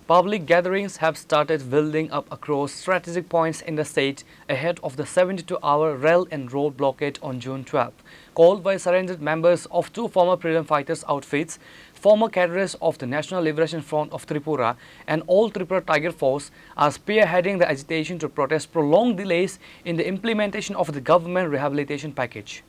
Public gatherings have started building up across strategic points in the state ahead of the 72-hour rail and road blockade on June 12, called by surrendered members of two former freedom fighters outfits, Former-cadres of the National Liberation Front of Tripura and All Tripura Tiger Force are spearheading the agitation to protest prolonged delays in the implementation of the government rehabilitation package.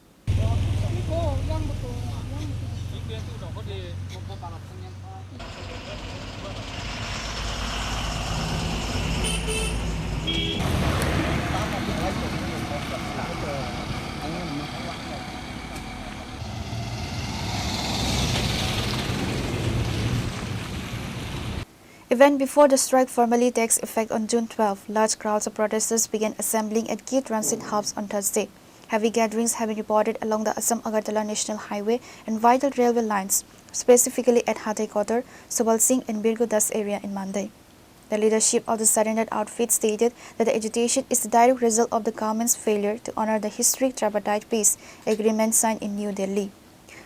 Even before the strike formally takes effect on June 12, large crowds of protesters began assembling at key transit hubs on Thursday. Heavy gatherings have been reported along the Assam-Agartala National Highway and vital railway lines, specifically at Hatai-Kotar, Subal Singh and Birgu Das area in Monday. The leadership of the surrendered outfit stated that the agitation is the direct result of the government's failure to honor the historic tripartite peace agreement signed in New Delhi.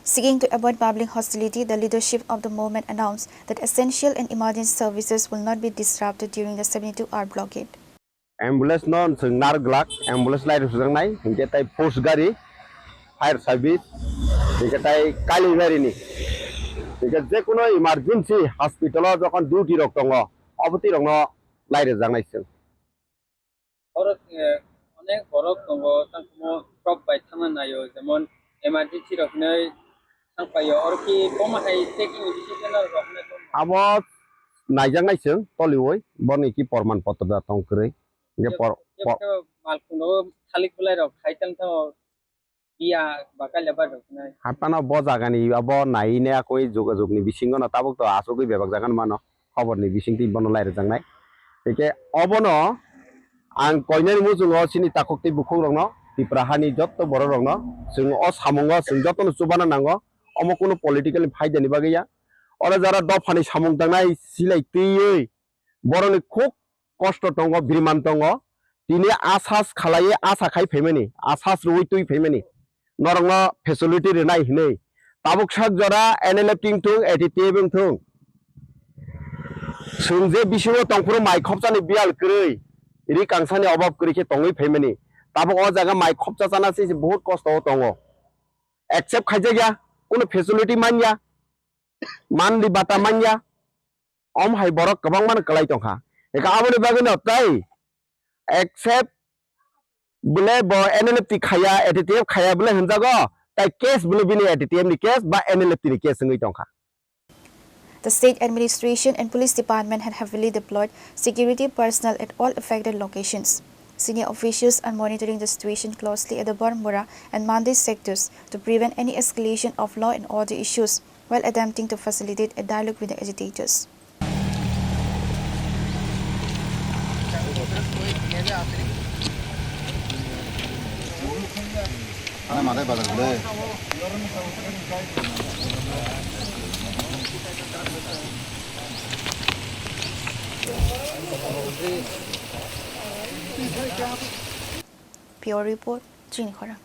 Seeking to avoid public hostility, the leadership of the movement announced that essential and emergency services will not be disrupted during the 72-hour blockade. Ambulance non sengnar glak ambulance lai rusang nai hingke tai post gari fire service hingke tai kali gari ni hingke je kono emergency hospital jokon duty rok tongo oboti rok no lai rusang nai seng orok onek borok tongo tangmo prop by thaman ayo jemon emergency rok nei tangpayo orki pomahai taking decision rok nei abo naijang nai seng toliwoi boni ki porman potra da tongkrei malpuno thalik bulai rok khaitan tho iya bakal lebar rok nai hapana bo jagani abo nai ne koi jogajog ni bisingo na tabuk to asogoi bebak jagan mano khobor ni bisingti bono lai rojang nai eke obono ang koinani mujungo sini takokti bukhong rok no tiprahani jotto boro rok no sing o samungo sing jotto no subana nango omo kono political faida ni bagaya ora jara dofani samung tangnai silai tiyei boroni khok kosto tongo birman tongo tini asas khalaye asa khai femeni asas roi tui femeni norongno facility re nai hinei tabuk sak jora NLFT-ATTF thung sungje bisingo tongpro mai khopjani bial krei ri kangsani obab krike tongoi femeni tabuk o jaga mai khopja jana se बहुत kosto tongo accept khaijaya kono facility manya manli bata manya om hai borok kabang man kalai tongkha eka aboni bagino tai accept bule bo NLFT khaya ATTF khaya bule hunjago tai case bule bini ATTF ni case ba NLFT ni case ngui tongkha. The state administration and police department had heavily deployed security personnel at all affected locations. Senior officials are monitoring the situation closely at the Barmura and Mandi sectors to prevent any escalation of law and order issues while attempting to facilitate a dialogue with the agitators. Pure report, Chini Khorang.